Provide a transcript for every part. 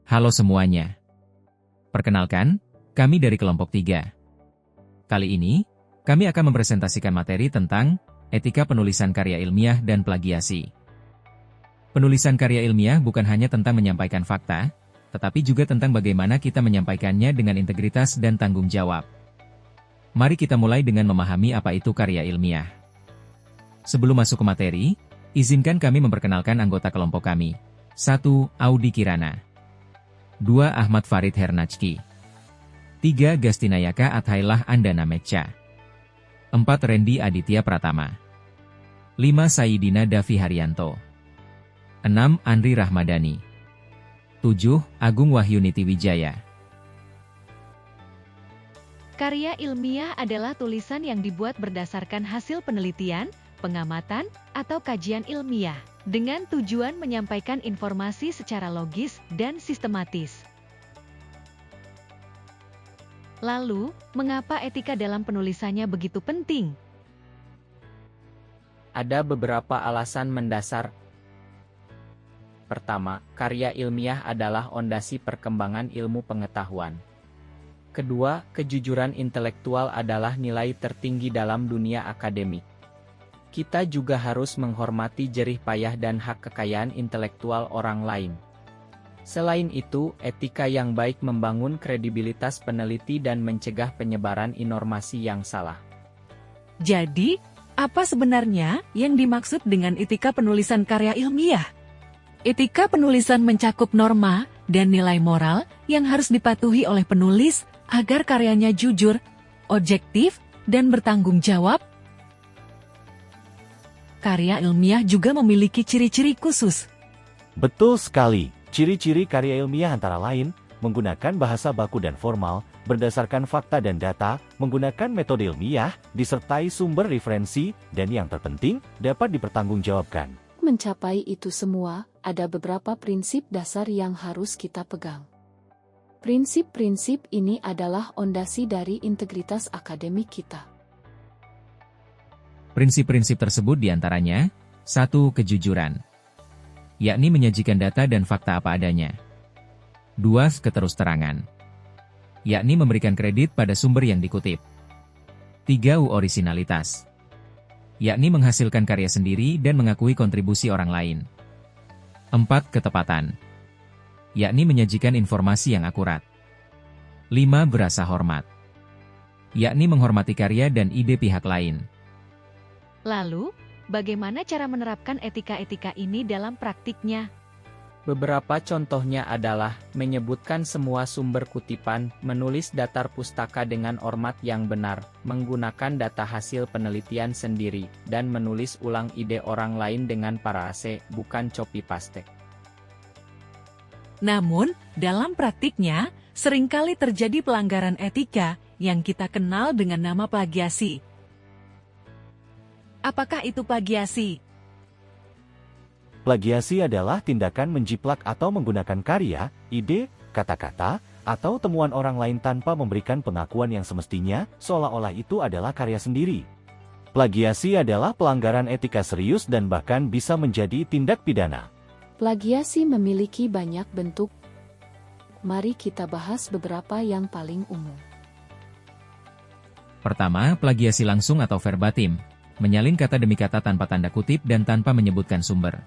Halo semuanya. Perkenalkan, kami dari kelompok 3. Kali ini, kami akan mempresentasikan materi tentang etika penulisan karya ilmiah dan plagiasi. Penulisan karya ilmiah bukan hanya tentang menyampaikan fakta, tetapi juga tentang bagaimana kita menyampaikannya dengan integritas dan tanggung jawab. Mari kita mulai dengan memahami apa itu karya ilmiah. Sebelum masuk ke materi, izinkan kami memperkenalkan anggota kelompok kami. 1. Audi Kirana. 2. Ahmad Farid Hernachki. 3. Gastinayaka Athailah Andana Mecha. 4. Randy Aditya Pratama. 5. Saidina Davi Haryanto. 6. Andri Rahmadani. 7. Agung Wahyuniti Wijaya. Karya ilmiah adalah tulisan yang dibuat berdasarkan hasil penelitian, pengamatan, atau kajian ilmiah, dengan tujuan menyampaikan informasi secara logis dan sistematis. Lalu, mengapa etika dalam penulisannya begitu penting? Ada beberapa alasan mendasar. Pertama, karya ilmiah adalah ondasi perkembangan ilmu pengetahuan. Kedua, kejujuran intelektual adalah nilai tertinggi dalam dunia akademik. Kita juga harus menghormati jerih payah dan hak kekayaan intelektual orang lain. Selain itu, etika yang baik membangun kredibilitas peneliti dan mencegah penyebaran informasi yang salah. Jadi, apa sebenarnya yang dimaksud dengan etika penulisan karya ilmiah? Etika penulisan mencakup norma dan nilai moral yang harus dipatuhi oleh penulis agar karyanya jujur, objektif, dan bertanggung jawab. Karya ilmiah juga memiliki ciri-ciri khusus. Betul sekali. Ciri-ciri karya ilmiah antara lain, menggunakan bahasa baku dan formal, berdasarkan fakta dan data, menggunakan metode ilmiah, disertai sumber referensi, dan yang terpenting, dapat dipertanggungjawabkan. Mencapai itu semua, ada beberapa prinsip dasar yang harus kita pegang. Prinsip-prinsip ini adalah ondasi dari integritas akademik kita. Prinsip-prinsip tersebut diantaranya, 1. Kejujuran, yakni menyajikan data dan fakta apa adanya. 2. Keterusterangan, yakni memberikan kredit pada sumber yang dikutip. 3. Orisinalitas, yakni menghasilkan karya sendiri dan mengakui kontribusi orang lain. 4. Ketepatan, yakni menyajikan informasi yang akurat. 5. Berasa hormat, yakni menghormati karya dan ide pihak lain. Lalu, bagaimana cara menerapkan etika-etika ini dalam praktiknya? Beberapa contohnya adalah menyebutkan semua sumber kutipan, menulis datar pustaka dengan format yang benar, menggunakan data hasil penelitian sendiri, dan menulis ulang ide orang lain dengan parafrase, bukan copy-paste. Namun, dalam praktiknya, seringkali terjadi pelanggaran etika yang kita kenal dengan nama plagiasi. Apakah itu plagiasi? Plagiasi adalah tindakan menjiplak atau menggunakan karya, ide, kata-kata, atau temuan orang lain tanpa memberikan pengakuan yang semestinya, seolah-olah itu adalah karya sendiri. Plagiasi adalah pelanggaran etika serius dan bahkan bisa menjadi tindak pidana. Plagiasi memiliki banyak bentuk. Mari kita bahas beberapa yang paling umum. Pertama, plagiasi langsung atau verbatim, menyalin kata demi kata tanpa tanda kutip dan tanpa menyebutkan sumber.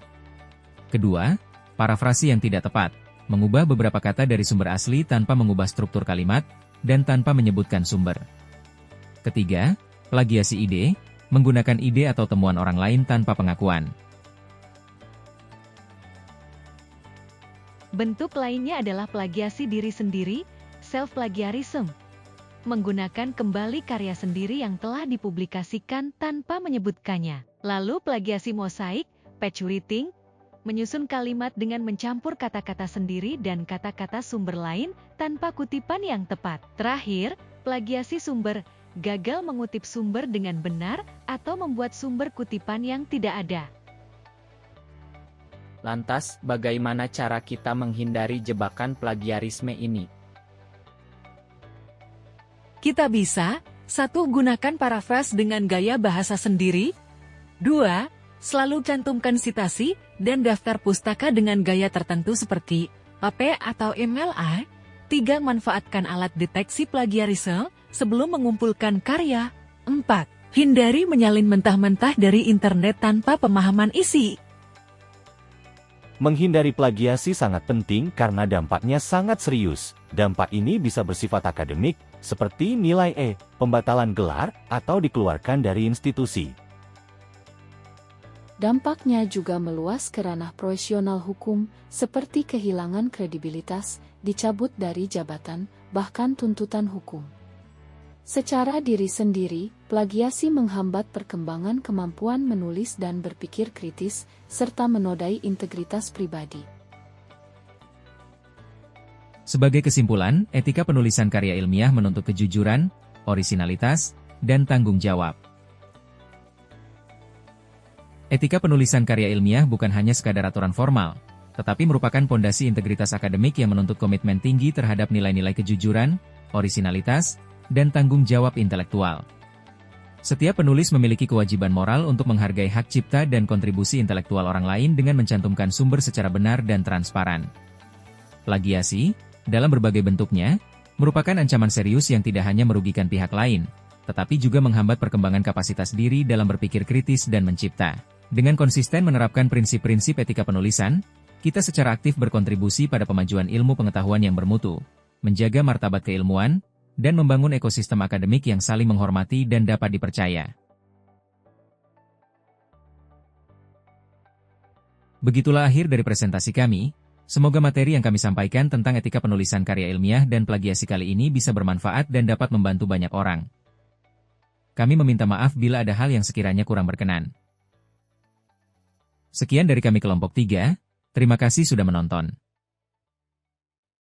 Kedua, parafrasi yang tidak tepat, mengubah beberapa kata dari sumber asli tanpa mengubah struktur kalimat, dan tanpa menyebutkan sumber. Ketiga, plagiasi ide, menggunakan ide atau temuan orang lain tanpa pengakuan. Bentuk lainnya adalah plagiasi diri sendiri, self-plagiarism. Menggunakan kembali karya sendiri yang telah dipublikasikan tanpa menyebutkannya. Lalu plagiasi mosaik, patchwriting, menyusun kalimat dengan mencampur kata-kata sendiri dan kata-kata sumber lain tanpa kutipan yang tepat. Terakhir, plagiasi sumber, gagal mengutip sumber dengan benar atau membuat sumber kutipan yang tidak ada. Lantas, bagaimana cara kita menghindari jebakan plagiarisme ini? Kita bisa, 1. Gunakan parafras dengan gaya bahasa sendiri. 2. Selalu cantumkan sitasi dan daftar pustaka dengan gaya tertentu seperti AP atau MLA. 3. Manfaatkan alat deteksi plagiarisme sebelum mengumpulkan karya. 4. Hindari menyalin mentah-mentah dari internet tanpa pemahaman isi. Menghindari plagiasi sangat penting karena dampaknya sangat serius. Dampak ini bisa bersifat akademik, seperti nilai E, pembatalan gelar, atau dikeluarkan dari institusi. Dampaknya juga meluas ke ranah profesional hukum, seperti kehilangan kredibilitas, dicabut dari jabatan, bahkan tuntutan hukum. Secara diri sendiri, plagiasi menghambat perkembangan kemampuan menulis dan berpikir kritis, serta menodai integritas pribadi. Sebagai kesimpulan, etika penulisan karya ilmiah menuntut kejujuran, orisinalitas, dan tanggung jawab. Etika penulisan karya ilmiah bukan hanya sekadar aturan formal, tetapi merupakan pondasi integritas akademik yang menuntut komitmen tinggi terhadap nilai-nilai kejujuran, orisinalitas, dan tanggung jawab intelektual. Setiap penulis memiliki kewajiban moral untuk menghargai hak cipta dan kontribusi intelektual orang lain dengan mencantumkan sumber secara benar dan transparan. Plagiasi, dalam berbagai bentuknya, merupakan ancaman serius yang tidak hanya merugikan pihak lain, tetapi juga menghambat perkembangan kapasitas diri dalam berpikir kritis dan mencipta. Dengan konsisten menerapkan prinsip-prinsip etika penulisan, kita secara aktif berkontribusi pada pemajuan ilmu pengetahuan yang bermutu, menjaga martabat keilmuan, dan membangun ekosistem akademik yang saling menghormati dan dapat dipercaya. Begitulah akhir dari presentasi kami. Semoga materi yang kami sampaikan tentang etika penulisan karya ilmiah dan plagiasi kali ini bisa bermanfaat dan dapat membantu banyak orang. Kami meminta maaf bila ada hal yang sekiranya kurang berkenan. Sekian dari kami kelompok 3, terima kasih sudah menonton.